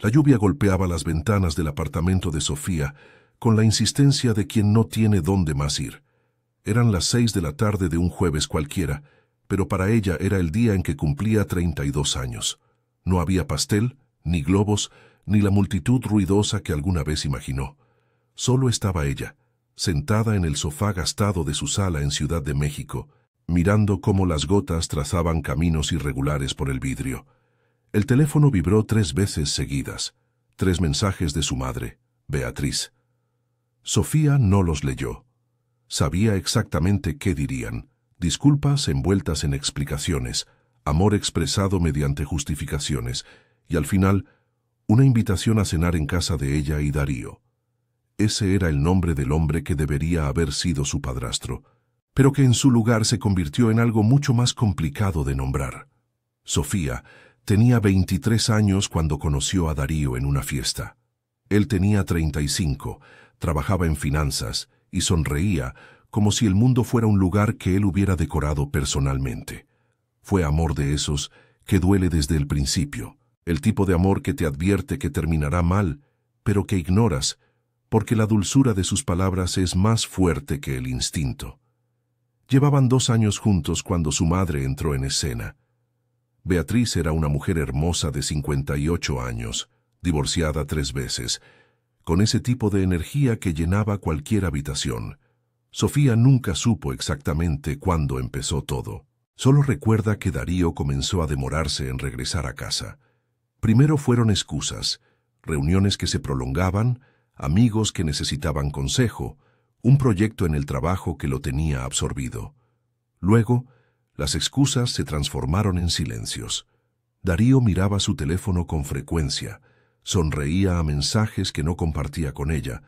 La lluvia golpeaba las ventanas del apartamento de Sofía con la insistencia de quien no tiene dónde más ir. Eran las 6 de la tarde de un jueves cualquiera, pero para ella era el día en que cumplía 32 años. No había pastel, ni globos, ni la multitud ruidosa que alguna vez imaginó. Solo estaba ella, sentada en el sofá gastado de su sala en Ciudad de México, mirando cómo las gotas trazaban caminos irregulares por el vidrio. El teléfono vibró 3 veces seguidas. 3 mensajes de su madre, Beatriz. Sofía no los leyó. Sabía exactamente qué dirían. Disculpas envueltas en explicaciones, amor expresado mediante justificaciones, y al final, una invitación a cenar en casa de ella y Darío. Ese era el nombre del hombre que debería haber sido su padrastro, pero que en su lugar se convirtió en algo mucho más complicado de nombrar. Sofía tenía 23 años cuando conoció a Darío en una fiesta. Él tenía 35, trabajaba en finanzas y sonreía como si el mundo fuera un lugar que él hubiera decorado personalmente. Fue amor de esos que duele desde el principio, el tipo de amor que te advierte que terminará mal, pero que ignoras, porque la dulzura de sus palabras es más fuerte que el instinto. Llevaban 2 años juntos cuando su madre entró en escena. Beatriz era una mujer hermosa de 58 años, divorciada 3 veces, con ese tipo de energía que llenaba cualquier habitación. Sofía nunca supo exactamente cuándo empezó todo. Solo recuerda que Darío comenzó a demorarse en regresar a casa. Primero fueron excusas, reuniones que se prolongaban, amigos que necesitaban consejo, un proyecto en el trabajo que lo tenía absorbido. Luego, las excusas se transformaron en silencios. Darío miraba su teléfono con frecuencia, sonreía a mensajes que no compartía con ella,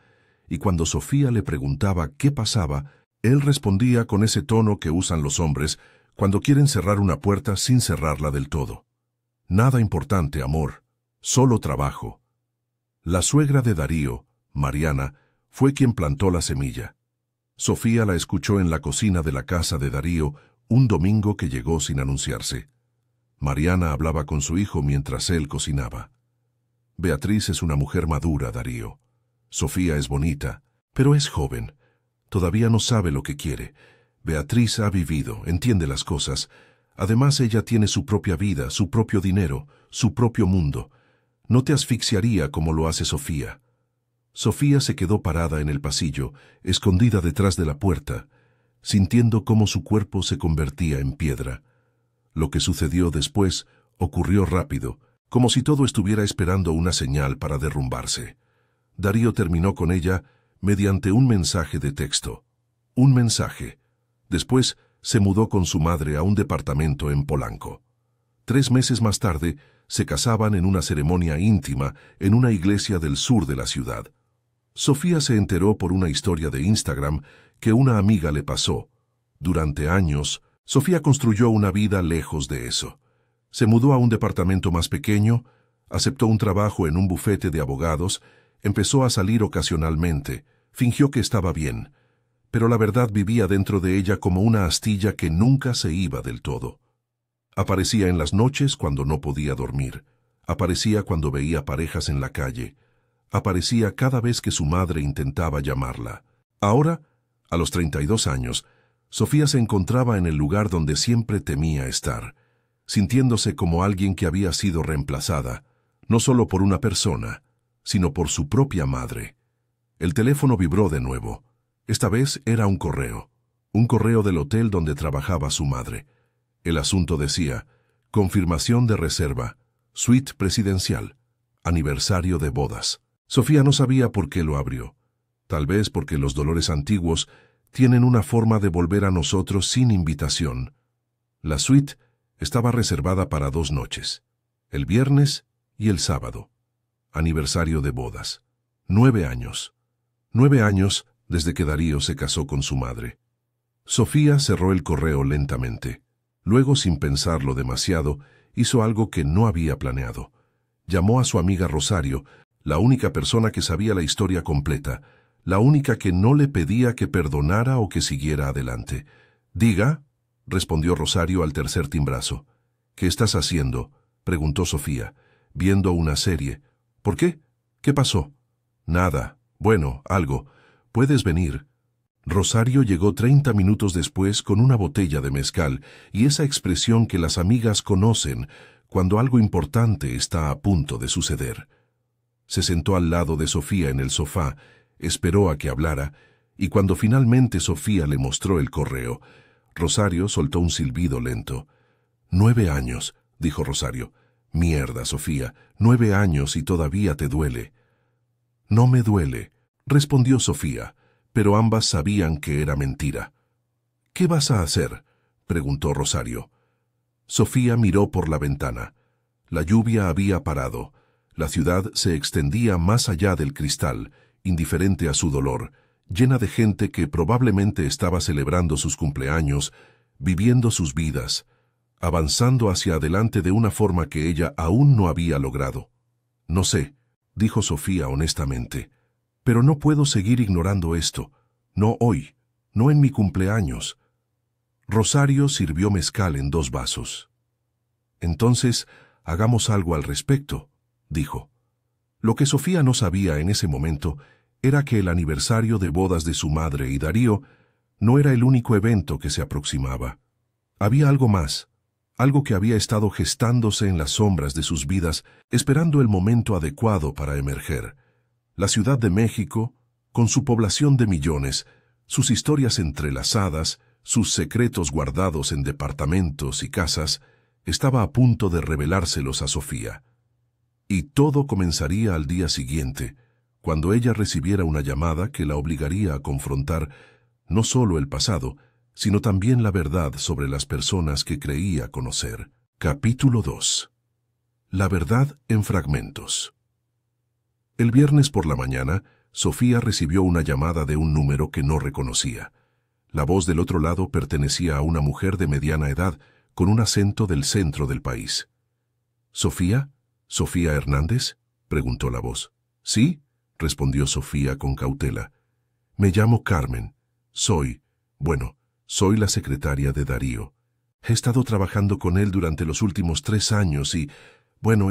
y cuando Sofía le preguntaba qué pasaba, él respondía con ese tono que usan los hombres cuando quieren cerrar una puerta sin cerrarla del todo. Nada importante, amor, solo trabajo. La suegra de Darío, Mariana, fue quien plantó la semilla. Sofía la escuchó en la cocina de la casa de Darío un domingo que llegó sin anunciarse. Mariana hablaba con su hijo mientras él cocinaba. Beatriz es una mujer madura, Darío. Sofía es bonita, pero es joven. Todavía no sabe lo que quiere. Beatriz ha vivido, entiende las cosas. Además, ella tiene su propia vida, su propio dinero, su propio mundo. No te asfixiaría como lo hace Sofía. Sofía se quedó parada en el pasillo, escondida detrás de la puerta, sintiendo cómo su cuerpo se convertía en piedra. Lo que sucedió después ocurrió rápido, como si todo estuviera esperando una señal para derrumbarse. Darío terminó con ella mediante un mensaje de texto. Un mensaje. Después se mudó con su madre a un departamento en Polanco. 3 meses más tarde, se casaban en una ceremonia íntima en una iglesia del sur de la ciudad. Sofía se enteró por una historia de Instagram que una amiga le pasó. Durante años, Sofía construyó una vida lejos de eso. Se mudó a un departamento más pequeño, aceptó un trabajo en un bufete de abogados, empezó a salir ocasionalmente, fingió que estaba bien, pero la verdad vivía dentro de ella como una astilla que nunca se iba del todo. Aparecía en las noches cuando no podía dormir, aparecía cuando veía parejas en la calle, aparecía cada vez que su madre intentaba llamarla. Ahora, a los 32 años, Sofía se encontraba en el lugar donde siempre temía estar, sintiéndose como alguien que había sido reemplazada, no solo por una persona, sino por su propia madre. El teléfono vibró de nuevo. Esta vez era un correo del hotel donde trabajaba su madre. El asunto decía, confirmación de reserva, suite presidencial, aniversario de bodas. Sofía no sabía por qué lo abrió. Tal vez porque los dolores antiguos tienen una forma de volver a nosotros sin invitación. La suite estaba reservada para 2 noches, el viernes y el sábado. Aniversario de bodas. 9 años. 9 años desde que Darío se casó con su madre. Sofía cerró el correo lentamente. Luego, sin pensarlo demasiado, hizo algo que no había planeado. Llamó a su amiga Rosario, la única persona que sabía la historia completa, la única que no le pedía que perdonara o que siguiera adelante. «Diga», respondió Rosario al tercer timbrazo. «¿Qué estás haciendo?», preguntó Sofía, viendo una serie. ¿Por qué? ¿Qué pasó? Nada. Bueno, algo. ¿Puedes venir? Rosario llegó 30 minutos después con una botella de mezcal y esa expresión que las amigas conocen cuando algo importante está a punto de suceder. Se sentó al lado de Sofía en el sofá, esperó a que hablara, y cuando finalmente Sofía le mostró el correo, Rosario soltó un silbido lento. 9 años, dijo Rosario. Mierda, Sofía, 9 años y todavía te duele. No me duele, respondió Sofía, pero ambas sabían que era mentira. ¿Qué vas a hacer?, preguntó Rosario. Sofía miró por la ventana. La lluvia había parado. La ciudad se extendía más allá del cristal, indiferente a su dolor, llena de gente que probablemente estaba celebrando sus cumpleaños, viviendo sus vidas, avanzando hacia adelante de una forma que ella aún no había logrado. No sé, dijo Sofía honestamente, pero no puedo seguir ignorando esto. No hoy, no en mi cumpleaños. Rosario sirvió mezcal en 2 vasos. Entonces, hagamos algo al respecto, dijo. Lo que Sofía no sabía en ese momento era que el aniversario de bodas de su madre y Darío no era el único evento que se aproximaba. Había algo más, algo que había estado gestándose en las sombras de sus vidas, esperando el momento adecuado para emerger. La Ciudad de México, con su población de millones, sus historias entrelazadas, sus secretos guardados en departamentos y casas, estaba a punto de revelárselos a Sofía. Y todo comenzaría al día siguiente, cuando ella recibiera una llamada que la obligaría a confrontar no solo el pasado, sino también la verdad sobre las personas que creía conocer. Capítulo 2. La verdad en fragmentos. El viernes por la mañana, Sofía recibió una llamada de un número que no reconocía. La voz del otro lado pertenecía a una mujer de mediana edad, con un acento del centro del país. ¿Sofía? ¿Sofía Hernández?, preguntó la voz. ¿Sí?, respondió Sofía con cautela. Me llamo Carmen. Soy la secretaria de Darío. He estado trabajando con él durante los últimos 3 años y,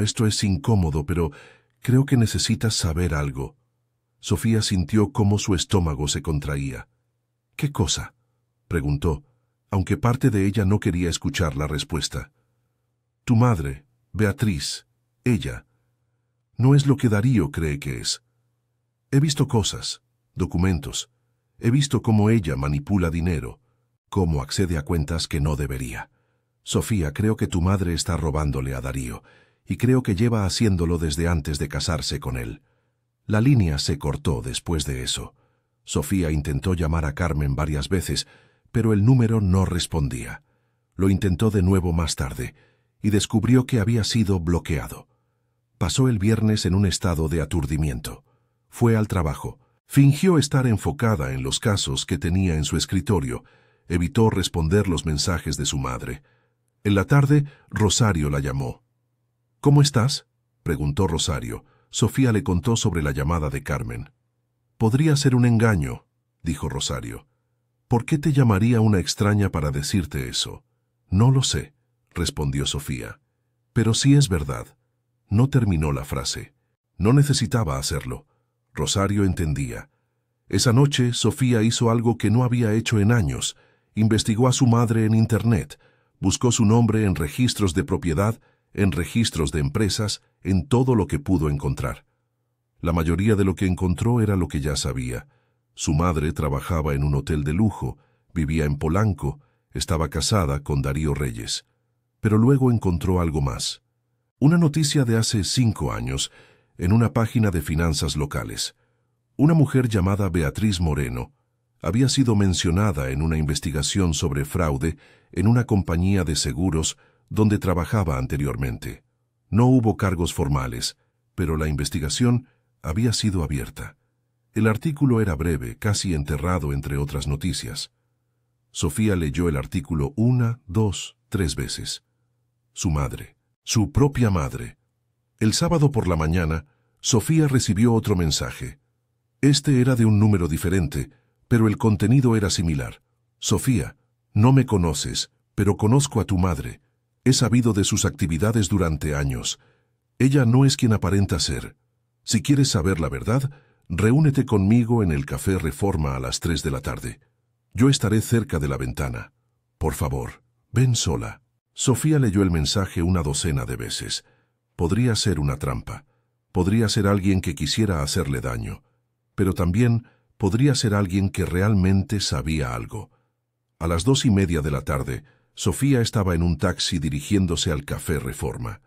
esto es incómodo, pero creo que necesitas saber algo. Sofía sintió cómo su estómago se contraía. ¿Qué cosa?, preguntó, aunque parte de ella no quería escuchar la respuesta. Tu madre, Beatriz, ella, no es lo que Darío cree que es. He visto cosas, documentos. He visto cómo ella manipula dinero, cómo accede a cuentas que no debería. Sofía, creo que tu madre está robándole a Darío, y creo que lleva haciéndolo desde antes de casarse con él. La línea se cortó después de eso. Sofía intentó llamar a Carmen varias veces, pero el número no respondía. Lo intentó de nuevo más tarde, y descubrió que había sido bloqueado. Pasó el viernes en un estado de aturdimiento. Fue al trabajo. Fingió estar enfocada en los casos que tenía en su escritorio. Evitó responder los mensajes de su madre. En la tarde, Rosario la llamó. ¿Cómo estás?, preguntó Rosario. Sofía le contó sobre la llamada de Carmen. Podría ser un engaño, dijo Rosario. ¿Por qué te llamaría una extraña para decirte eso? No lo sé, respondió Sofía. Pero sí es verdad. No terminó la frase. No necesitaba hacerlo. Rosario entendía. Esa noche, Sofía hizo algo que no había hecho en años. Investigó a su madre en Internet. Buscó su nombre en registros de propiedad, en registros de empresas, en todo lo que pudo encontrar. La mayoría de lo que encontró era lo que ya sabía. Su madre trabajaba en un hotel de lujo, vivía en Polanco, estaba casada con Darío Reyes. Pero luego encontró algo más. Una noticia de hace 5 años, en una página de finanzas locales. Una mujer llamada Beatriz Moreno había sido mencionada en una investigación sobre fraude en una compañía de seguros donde trabajaba anteriormente. No hubo cargos formales, pero la investigación había sido abierta. El artículo era breve, casi enterrado entre otras noticias. Sofía leyó el artículo 1, 2, 3 veces. Su madre, su propia madre. El sábado por la mañana, Sofía recibió otro mensaje. Este era de un número diferente, pero el contenido era similar. Sofía, no me conoces, pero conozco a tu madre. He sabido de sus actividades durante años. Ella no es quien aparenta ser. Si quieres saber la verdad, reúnete conmigo en el Café Reforma a las 3 de la tarde. Yo estaré cerca de la ventana. Por favor, ven sola. Sofía leyó el mensaje una docena de veces. Podría ser una trampa. Podría ser alguien que quisiera hacerle daño. Pero también podría ser alguien que realmente sabía algo. A las 2:30 de la tarde, Sofía estaba en un taxi dirigiéndose al Café Reforma.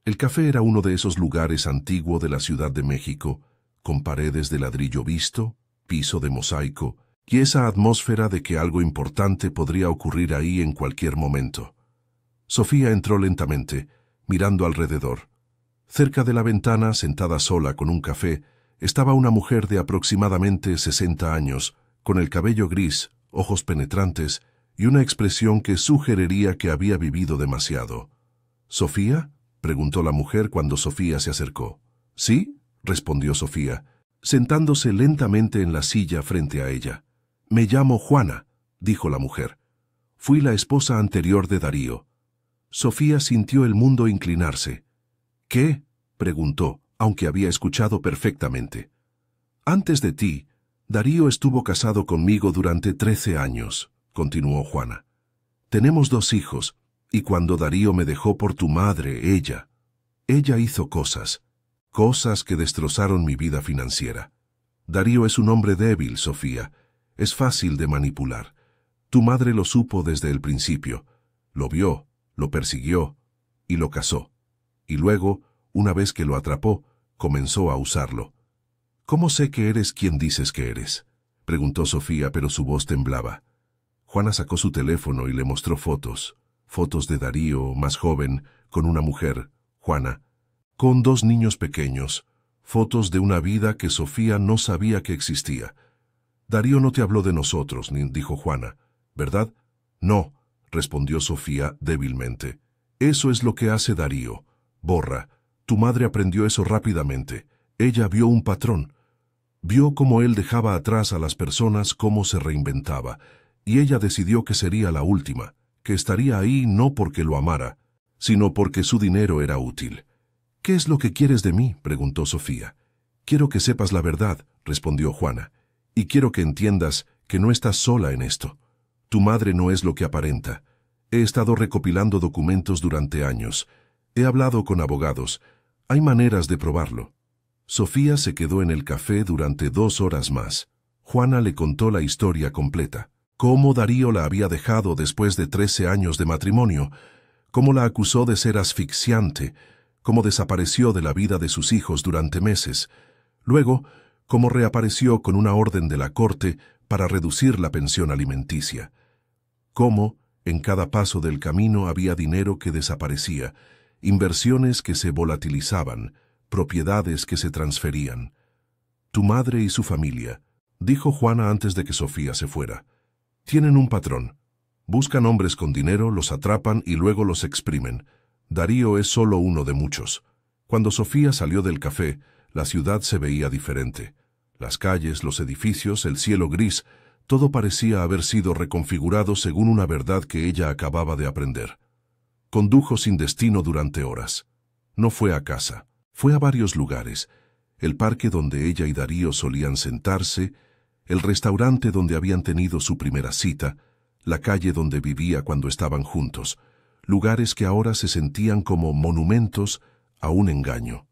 El café era uno de esos lugares antiguos de la Ciudad de México, con paredes de ladrillo visto, piso de mosaico, y esa atmósfera de que algo importante podría ocurrir ahí en cualquier momento. Sofía entró lentamente, mirando alrededor. Cerca de la ventana, sentada sola con un café, estaba una mujer de aproximadamente 60 años, con el cabello gris, ojos penetrantes y una expresión que sugeriría que había vivido demasiado. ¿Sofía?, preguntó la mujer cuando Sofía se acercó. «Sí», respondió Sofía, sentándose lentamente en la silla frente a ella. «Me llamo Juana», dijo la mujer. «Fui la esposa anterior de Darío». Sofía sintió el mundo inclinarse. «¿Qué?», preguntó, aunque había escuchado perfectamente. «Antes de ti, Darío estuvo casado conmigo durante 13 años», continuó Juana. «Tenemos 2 hijos, y cuando Darío me dejó por tu madre, ella hizo cosas que destrozaron mi vida financiera. Darío es un hombre débil, Sofía. Es fácil de manipular. Tu madre lo supo desde el principio. Lo vio, lo persiguió y lo casó. Y luego, una vez que lo atrapó, comenzó a usarlo. «¿Cómo sé que eres quien dices que eres?», preguntó Sofía, pero su voz temblaba. Juana sacó su teléfono y le mostró fotos de Darío, más joven, con una mujer, Juana, con 2 niños pequeños, fotos de una vida que Sofía no sabía que existía. «Darío no te habló de nosotros», dijo Juana, «¿verdad?» «No», respondió Sofía débilmente. «Eso es lo que hace Darío. Borra. Tu madre aprendió eso rápidamente. Ella vio un patrón. Vio cómo él dejaba atrás a las personas, cómo se reinventaba, y ella decidió que sería la última, que estaría ahí no porque lo amara, sino porque su dinero era útil». «¿Qué es lo que quieres de mí?», preguntó Sofía. «Quiero que sepas la verdad», respondió Juana, «y quiero que entiendas que no estás sola en esto. Tu madre no es lo que aparenta. He estado recopilando documentos durante años. He hablado con abogados. Hay maneras de probarlo». Sofía se quedó en el café durante 2 horas más. Juana le contó la historia completa. Cómo Darío la había dejado después de 13 años de matrimonio, cómo la acusó de ser asfixiante, cómo desapareció de la vida de sus hijos durante meses, luego cómo reapareció con una orden de la corte para reducir la pensión alimenticia, cómo en cada paso del camino había dinero que desaparecía, inversiones que se volatilizaban, propiedades que se transferían. «Tu madre y su familia», dijo Juana antes de que Sofía se fuera, «tienen un patrón. Buscan hombres con dinero, los atrapan y luego los exprimen. Darío es solo uno de muchos». Cuando Sofía salió del café, la ciudad se veía diferente. Las calles, los edificios, el cielo gris, todo parecía haber sido reconfigurado según una verdad que ella acababa de aprender. Condujo sin destino durante horas. No fue a casa. Fue a varios lugares: el parque donde ella y Darío solían sentarse, el restaurante donde habían tenido su primera cita, la calle donde vivía cuando estaban juntos, lugares que ahora se sentían como monumentos a un engaño.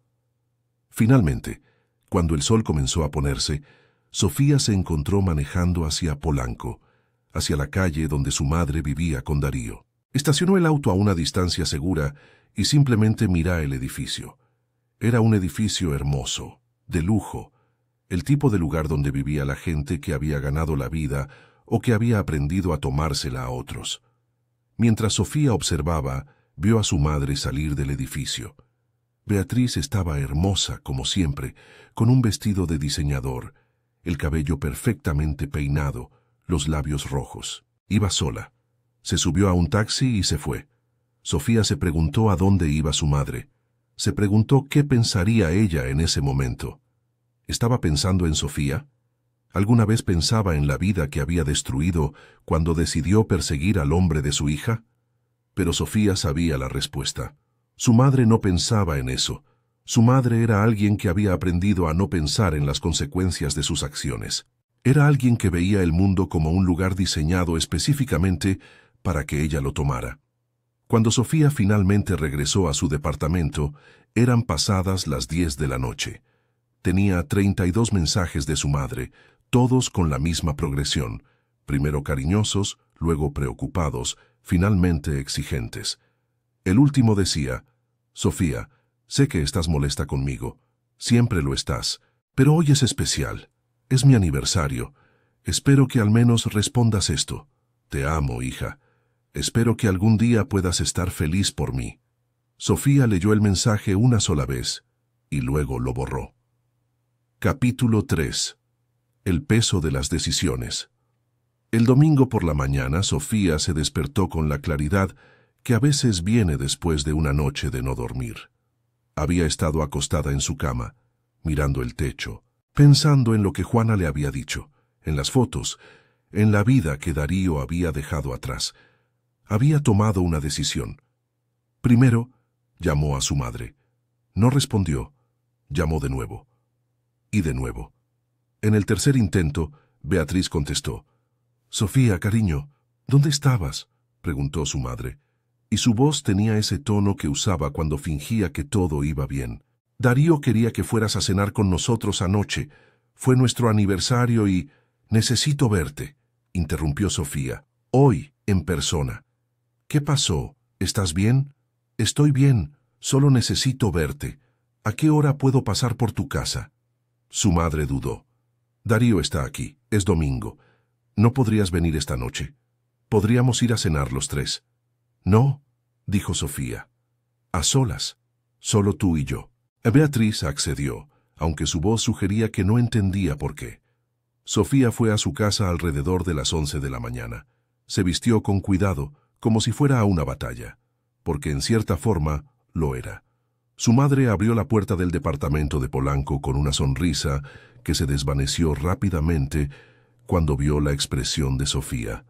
Finalmente, cuando el sol comenzó a ponerse, Sofía se encontró manejando hacia Polanco, hacia la calle donde su madre vivía con Darío. Estacionó el auto a una distancia segura y simplemente miró el edificio. Era un edificio hermoso, de lujo, el tipo de lugar donde vivía la gente que había ganado la vida o que había aprendido a tomársela a otros. Mientras Sofía observaba, vio a su madre salir del edificio. Beatriz estaba hermosa, como siempre, con un vestido de diseñador, el cabello perfectamente peinado, los labios rojos. Iba sola. Se subió a un taxi y se fue. Sofía se preguntó a dónde iba su madre. Se preguntó qué pensaría ella en ese momento. ¿Estaba pensando en Sofía? ¿Alguna vez pensaba en la vida que había destruido cuando decidió perseguir al hombre de su hija? Pero Sofía sabía la respuesta. Su madre no pensaba en eso. Su madre era alguien que había aprendido a no pensar en las consecuencias de sus acciones. Era alguien que veía el mundo como un lugar diseñado específicamente para que ella lo tomara. Cuando Sofía finalmente regresó a su departamento, eran pasadas las 10 de la noche. Tenía 32 mensajes de su madre, todos con la misma progresión, primero cariñosos, luego preocupados, finalmente exigentes. El último decía: Sofía, sé que estás molesta conmigo, siempre lo estás, pero hoy es especial, es mi aniversario. Espero que al menos respondas esto. Te amo, hija. Espero que algún día puedas estar feliz por mí. Sofía leyó el mensaje una sola vez y luego lo borró. Capítulo 3. El peso de las decisiones. El domingo por la mañana, Sofía se despertó con la claridad que a veces viene después de una noche de no dormir. Había estado acostada en su cama, mirando el techo, pensando en lo que Juana le había dicho, en las fotos, en la vida que Darío había dejado atrás. Había tomado una decisión. Primero, llamó a su madre. No respondió. Llamó de nuevo. Y de nuevo. En el tercer intento, Beatriz contestó. «Sofía, cariño, ¿dónde estabas?», preguntó su madre. Y su voz tenía ese tono que usaba cuando fingía que todo iba bien. «Darío quería que fueras a cenar con nosotros anoche. Fue nuestro aniversario y... Necesito verte», interrumpió Sofía. «Hoy, en persona». «¿Qué pasó? ¿Estás bien?». «Estoy bien, solo necesito verte. ¿A qué hora puedo pasar por tu casa?». Su madre dudó. «Darío está aquí, es domingo. ¿No podrías venir esta noche? Podríamos ir a cenar los tres». «No», dijo Sofía. «A solas, solo tú y yo». Beatriz accedió, aunque su voz sugería que no entendía por qué. Sofía fue a su casa alrededor de las 11 de la mañana. Se vistió con cuidado, como si fuera a una batalla, porque en cierta forma lo era. Su madre abrió la puerta del departamento de Polanco con una sonrisa que se desvaneció rápidamente cuando vio la expresión de Sofía.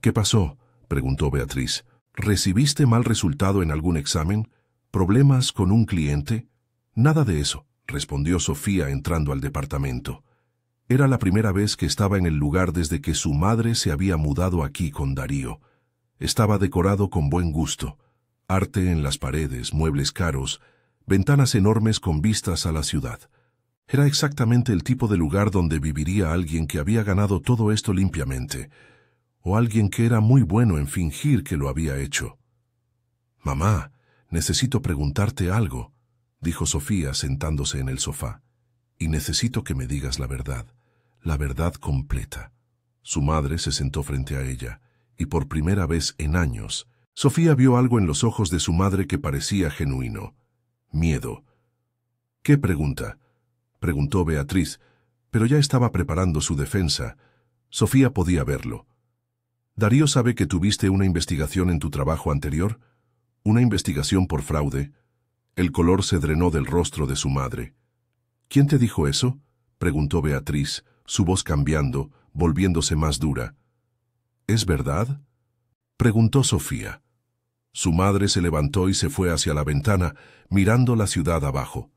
«¿Qué pasó?», preguntó Beatriz. «¿Recibiste mal resultado en algún examen? ¿Problemas con un cliente?». «Nada de eso», respondió Sofía entrando al departamento. Era la primera vez que estaba en el lugar desde que su madre se había mudado aquí con Darío. Estaba decorado con buen gusto. Arte en las paredes, muebles caros, ventanas enormes con vistas a la ciudad. Era exactamente el tipo de lugar donde viviría alguien que había ganado todo esto limpiamente, o alguien que era muy bueno en fingir que lo había hecho. «Mamá, necesito preguntarte algo», dijo Sofía sentándose en el sofá. «Y necesito que me digas la verdad completa». Su madre se sentó frente a ella, y por primera vez en años, Sofía vio algo en los ojos de su madre que parecía genuino. Miedo. «¿Qué pregunta?», preguntó Beatriz, pero ya estaba preparando su defensa. Sofía podía verlo. «¿Darío sabe que tuviste una investigación en tu trabajo anterior? ¿Una investigación por fraude?». El color se drenó del rostro de su madre. «¿Quién te dijo eso?», preguntó Beatriz, su voz cambiando, volviéndose más dura. «¿Es verdad?», preguntó Sofía. Su madre se levantó y se fue hacia la ventana, mirando la ciudad abajo.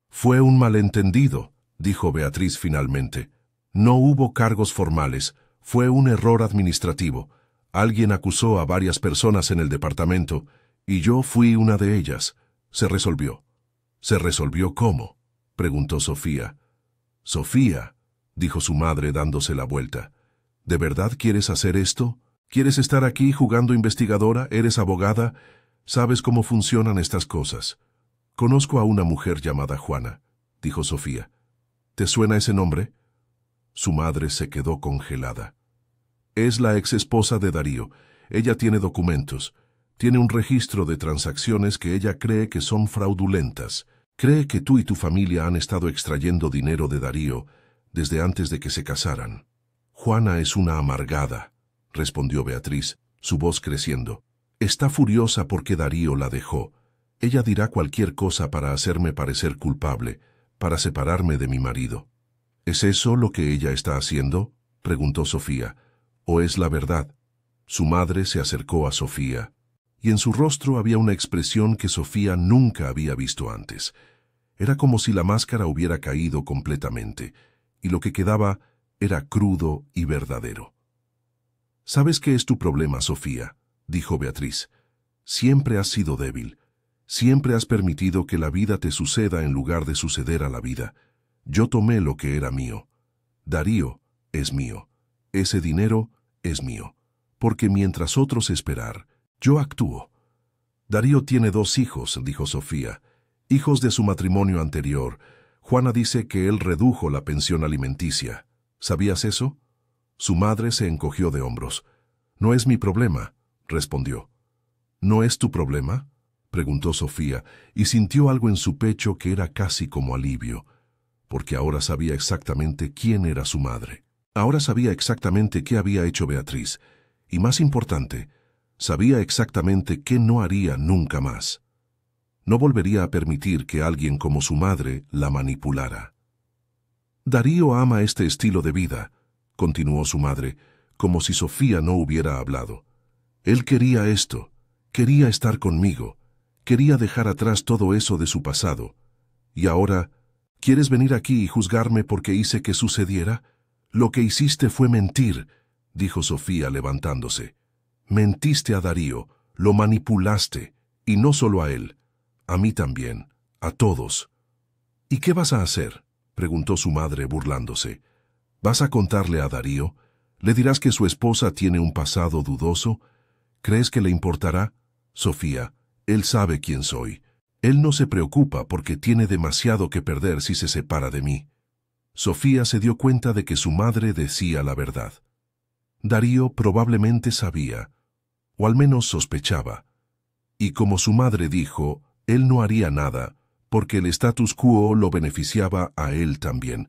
«Fue un malentendido», dijo Beatriz finalmente. «No hubo cargos formales, fue un error administrativo. Alguien acusó a varias personas en el departamento, y yo fui una de ellas. Se resolvió». «¿Se resolvió cómo?», preguntó Sofía. «Sofía», dijo su madre dándose la vuelta. «¿De verdad quieres hacer esto? ¿Quieres estar aquí jugando investigadora? ¿Eres abogada? ¿Sabes cómo funcionan estas cosas?». «Conozco a una mujer llamada Juana», dijo Sofía. «¿Te suena ese nombre?». Su madre se quedó congelada. «Es la exesposa de Darío. Ella tiene documentos. Tiene un registro de transacciones que ella cree que son fraudulentas. Cree que tú y tu familia han estado extrayendo dinero de Darío desde antes de que se casaran». «Juana es una amargada», respondió Beatriz, su voz creciendo. «Está furiosa porque Darío la dejó. Ella dirá cualquier cosa para hacerme parecer culpable, para separarme de mi marido». «¿Es eso lo que ella está haciendo?», preguntó Sofía. «¿O es la verdad?». Su madre se acercó a Sofía, y en su rostro había una expresión que Sofía nunca había visto antes. Era como si la máscara hubiera caído completamente, y lo que quedaba era crudo y verdadero. «¿Sabes qué es tu problema, Sofía?», dijo Beatriz. «Siempre has sido débil. Siempre has permitido que la vida te suceda en lugar de suceder a la vida. Yo tomé lo que era mío. Darío es mío. Ese dinero es mío. Porque mientras otros esperar, yo actúo». «Darío tiene 2 hijos», dijo Sofía, «hijos de su matrimonio anterior. Juana dice que él redujo la pensión alimenticia. ¿Sabías eso?». Su madre se encogió de hombros. «No es mi problema», respondió. «¿No es tu problema?», preguntó Sofía, y sintió algo en su pecho que era casi como alivio, porque ahora sabía exactamente quién era su madre. Ahora sabía exactamente qué había hecho Beatriz, y más importante, sabía exactamente qué no haría nunca más. No volvería a permitir que alguien como su madre la manipulara. «Darío ama este estilo de vida», continuó su madre, como si Sofía no hubiera hablado. «Él quería esto, quería estar conmigo, quería dejar atrás todo eso de su pasado. Y ahora, ¿quieres venir aquí y juzgarme porque hice que sucediera? Lo que hiciste fue mentir», dijo Sofía levantándose. «Mentiste a Darío, lo manipulaste, y no solo a él, a mí también, a todos». «¿Y qué vas a hacer?», preguntó su madre burlándose. «¿Vas a contarle a Darío? ¿Le dirás que su esposa tiene un pasado dudoso? ¿Crees que le importará? Sofía, él sabe quién soy. Él no se preocupa porque tiene demasiado que perder si se separa de mí». Sofía se dio cuenta de que su madre decía la verdad. Darío probablemente sabía, o al menos sospechaba. Y como su madre dijo, él no haría nada, porque el status quo lo beneficiaba a él también.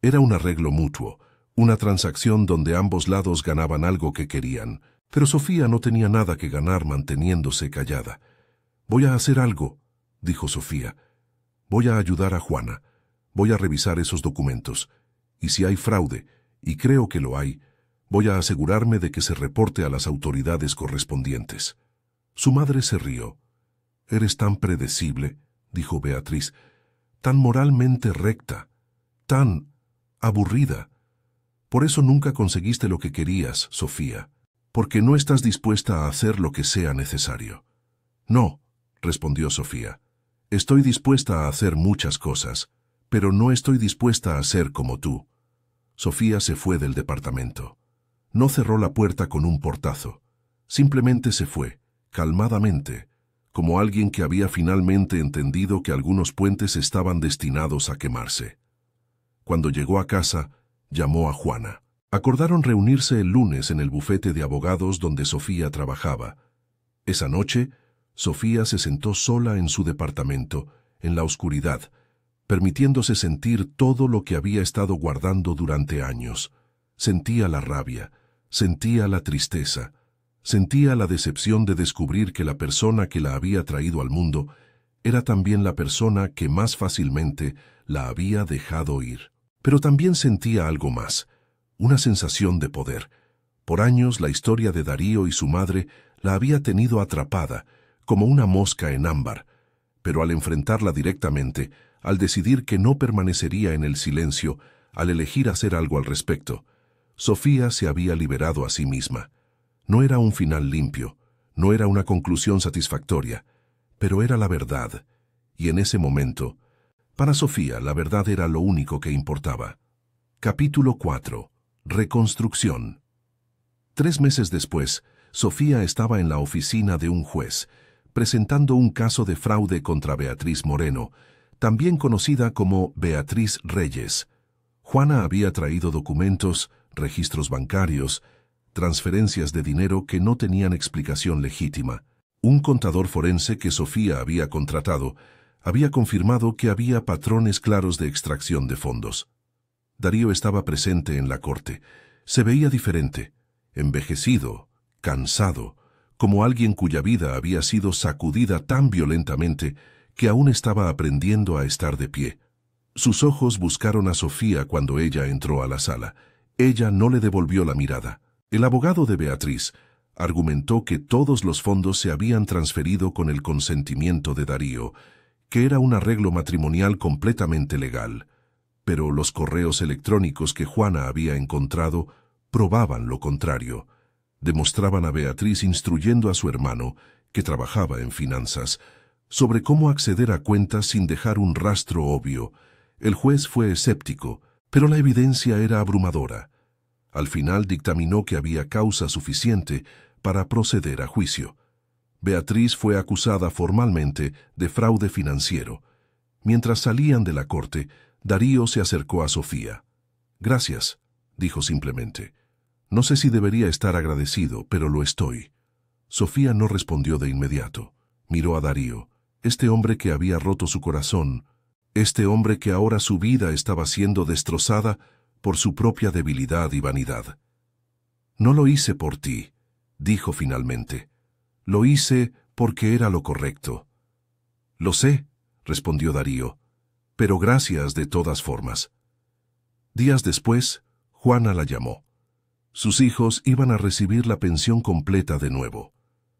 Era un arreglo mutuo, una transacción donde ambos lados ganaban algo que querían, pero Sofía no tenía nada que ganar manteniéndose callada. «Voy a hacer algo», dijo Sofía. «Voy a ayudar a Juana. Voy a revisar esos documentos. Y si hay fraude, y creo que lo hay, voy a asegurarme de que se reporte a las autoridades correspondientes». Su madre se rió. «Eres tan predecible», dijo Beatriz, «tan moralmente recta, tan aburrida. Por eso nunca conseguiste lo que querías, Sofía, porque no estás dispuesta a hacer lo que sea necesario». «No», respondió Sofía, «estoy dispuesta a hacer muchas cosas, pero no estoy dispuesta a ser como tú». Sofía se fue del departamento. No cerró la puerta con un portazo. Simplemente se fue, calmadamente, como alguien que había finalmente entendido que algunos puentes estaban destinados a quemarse. Cuando llegó a casa, llamó a Juana. Acordaron reunirse el lunes en el bufete de abogados donde Sofía trabajaba. Esa noche, Sofía se sentó sola en su departamento, en la oscuridad, permitiéndose sentir todo lo que había estado guardando durante años. Sentía la rabia, sentía la tristeza, sentía la decepción de descubrir que la persona que la había traído al mundo era también la persona que más fácilmente la había dejado ir. Pero también sentía algo más, una sensación de poder. Por años la historia de Darío y su madre la había tenido atrapada, como una mosca en ámbar, pero al enfrentarla directamente, al decidir que no permanecería en el silencio, al elegir hacer algo al respecto, Sofía se había liberado a sí misma. No era un final limpio, no era una conclusión satisfactoria, pero era la verdad, y en ese momento, para Sofía la verdad era lo único que importaba. Capítulo 4. Reconstrucción. 3 meses después, Sofía estaba en la oficina de un juez, presentando un caso de fraude contra Beatriz Moreno, también conocida como Beatriz Reyes. Juana había traído documentos, registros bancarios, transferencias de dinero que no tenían explicación legítima. Un contador forense que Sofía había contratado había confirmado que había patrones claros de extracción de fondos. Darío estaba presente en la corte. Se veía diferente, envejecido, cansado, como alguien cuya vida había sido sacudida tan violentamente que aún estaba aprendiendo a estar de pie. Sus ojos buscaron a Sofía cuando ella entró a la sala. Ella no le devolvió la mirada. El abogado de Beatriz argumentó que todos los fondos se habían transferido con el consentimiento de Darío, que era un arreglo matrimonial completamente legal, pero los correos electrónicos que Juana había encontrado probaban lo contrario. Demostraban a Beatriz instruyendo a su hermano, que trabajaba en finanzas, sobre cómo acceder a cuentas sin dejar un rastro obvio. El juez fue escéptico, pero la evidencia era abrumadora. Al final dictaminó que había causa suficiente para proceder a juicio. Beatriz fue acusada formalmente de fraude financiero. Mientras salían de la corte, Darío se acercó a Sofía. «Gracias», dijo simplemente. «No sé si debería estar agradecido, pero lo estoy». Sofía no respondió de inmediato. Miró a Darío, este hombre que había roto su corazón, este hombre que ahora su vida estaba siendo destrozada por su propia debilidad y vanidad. «No lo hice por ti», dijo finalmente. «Lo hice porque era lo correcto». «Lo sé», respondió Darío, «pero gracias de todas formas». Días después, Juana la llamó. Sus hijos iban a recibir la pensión completa de nuevo.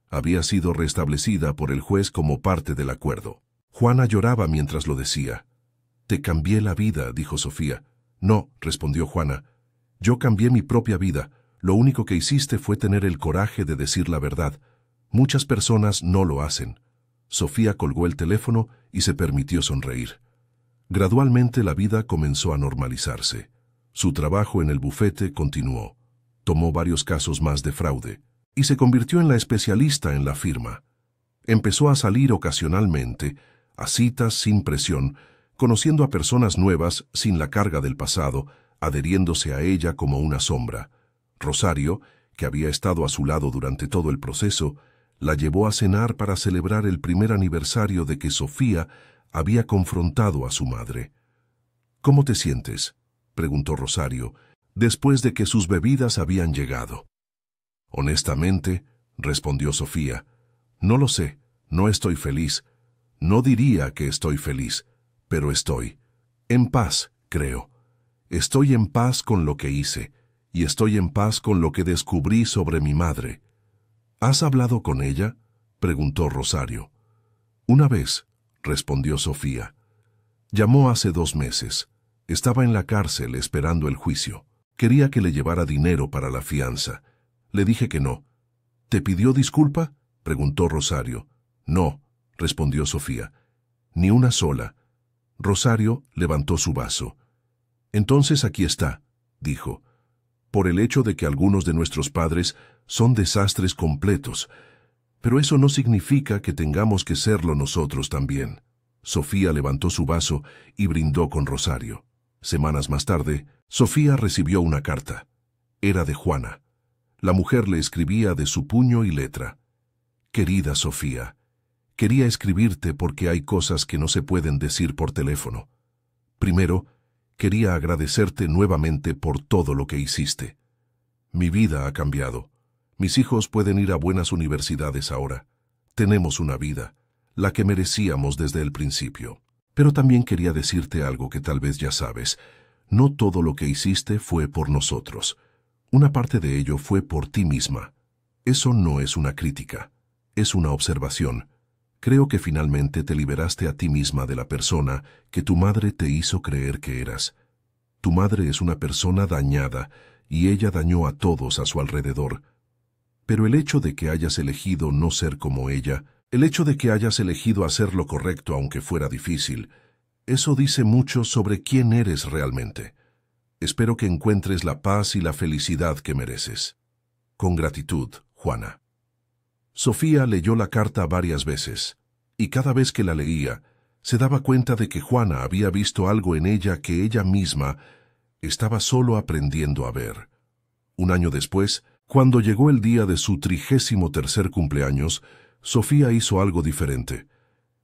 Había sido restablecida por el juez como parte del acuerdo. Juana lloraba mientras lo decía. «Te cambié la vida», dijo Sofía. «No», respondió Juana. «Yo cambié mi propia vida. Lo único que hiciste fue tener el coraje de decir la verdad. Muchas personas no lo hacen». Sofía colgó el teléfono y se permitió sonreír. Gradualmente la vida comenzó a normalizarse. Su trabajo en el bufete continuó. Tomó varios casos más de fraude y se convirtió en la especialista en la firma. Empezó a salir ocasionalmente, a citas sin presión, conociendo a personas nuevas sin la carga del pasado, adheriéndose a ella como una sombra. Rosario, que había estado a su lado durante todo el proceso, la llevó a cenar para celebrar el primer aniversario de que Sofía había confrontado a su madre. «¿Cómo te sientes?», preguntó Rosario, después de que sus bebidas habían llegado. «Honestamente», respondió Sofía, «no lo sé, no estoy feliz. No diría que estoy feliz, pero estoy en paz, creo. Estoy en paz con lo que hice, y estoy en paz con lo que descubrí sobre mi madre». «¿Has hablado con ella?», preguntó Rosario. «Una vez», respondió Sofía. «Llamó hace 2 meses. Estaba en la cárcel esperando el juicio. Quería que le llevara dinero para la fianza. Le dije que no». «¿Te pidió disculpa?», preguntó Rosario. «No», respondió Sofía. «Ni una sola». Rosario levantó su vaso. «Entonces aquí está», dijo. «Por el hecho de que algunos de nuestros padres son desastres completos. Pero eso no significa que tengamos que serlo nosotros también». Sofía levantó su vaso y brindó con Rosario. Semanas más tarde, Sofía recibió una carta. Era de Juana. La mujer le escribía de su puño y letra. «Querida Sofía, quería escribirte porque hay cosas que no se pueden decir por teléfono. Primero, quería agradecerte nuevamente por todo lo que hiciste. Mi vida ha cambiado. Mis hijos pueden ir a buenas universidades ahora. Tenemos una vida, la que merecíamos desde el principio. Pero también quería decirte algo que tal vez ya sabes. No todo lo que hiciste fue por nosotros. Una parte de ello fue por ti misma. Eso no es una crítica, es una observación. Creo que finalmente te liberaste a ti misma de la persona que tu madre te hizo creer que eras. Tu madre es una persona dañada y ella dañó a todos a su alrededor. Pero el hecho de que hayas elegido no ser como ella, el hecho de que hayas elegido hacer lo correcto aunque fuera difícil, eso dice mucho sobre quién eres realmente. Espero que encuentres la paz y la felicidad que mereces. Con gratitud, Juana». Sofía leyó la carta varias veces, y cada vez que la leía, se daba cuenta de que Juana había visto algo en ella que ella misma estaba solo aprendiendo a ver. Un año después, cuando llegó el día de su 33º cumpleaños, Sofía hizo algo diferente.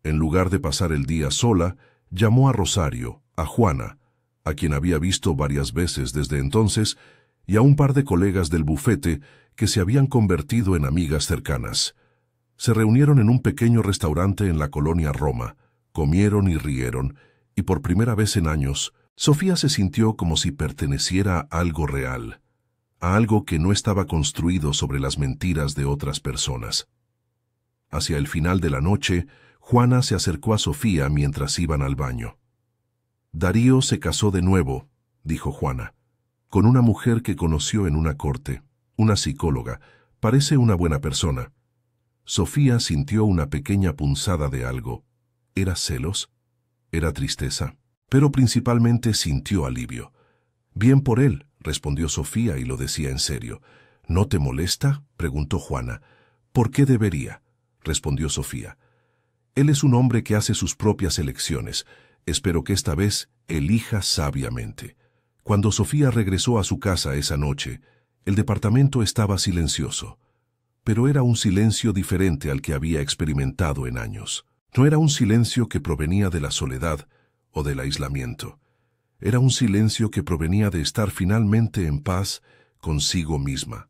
En lugar de pasar el día sola, llamó a Rosario, a Juana, a quien había visto varias veces desde entonces, y a un par de colegas del bufete que se habían convertido en amigas cercanas. Se reunieron en un pequeño restaurante en la colonia Roma, comieron y rieron, y por primera vez en años, Sofía se sintió como si perteneciera a algo real, a algo que no estaba construido sobre las mentiras de otras personas. Hacia el final de la noche, Juana se acercó a Sofía mientras iban al baño. «Darío se casó de nuevo», dijo Juana, «con una mujer que conoció en una corte, una psicóloga. Parece una buena persona». Sofía sintió una pequeña punzada de algo. ¿Era celos? ¿Era tristeza? Pero principalmente sintió alivio. «Bien por él», respondió Sofía y lo decía en serio. «¿No te molesta?», preguntó Juana. «¿Por qué debería?», respondió Sofía. «Él es un hombre que hace sus propias elecciones. Espero que esta vez elija sabiamente». Cuando Sofía regresó a su casa esa noche, el departamento estaba silencioso. Pero era un silencio diferente al que había experimentado en años. No era un silencio que provenía de la soledad o del aislamiento. Era un silencio que provenía de estar finalmente en paz consigo misma.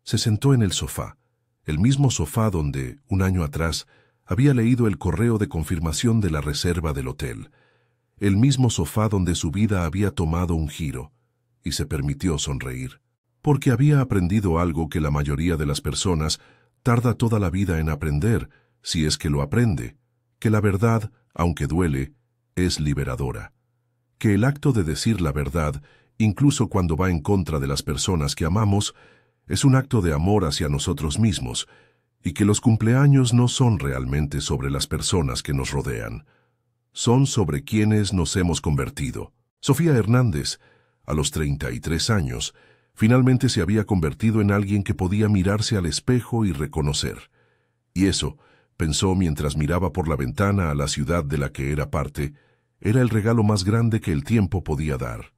Se sentó en el sofá, el mismo sofá donde, un año atrás, había leído el correo de confirmación de la reserva del hotel, el mismo sofá donde su vida había tomado un giro, y se permitió sonreír, porque había aprendido algo que la mayoría de las personas tarda toda la vida en aprender, si es que lo aprende, que la verdad, aunque duele, es liberadora, que el acto de decir la verdad, incluso cuando va en contra de las personas que amamos, es un acto de amor hacia nosotros mismos, y que los cumpleaños no son realmente sobre las personas que nos rodean. Son sobre quienes nos hemos convertido. Sofía Hernández, a los 33 años, finalmente se había convertido en alguien que podía mirarse al espejo y reconocer. Y eso, pensó mientras miraba por la ventana a la ciudad de la que era parte, era el regalo más grande que el tiempo podía dar.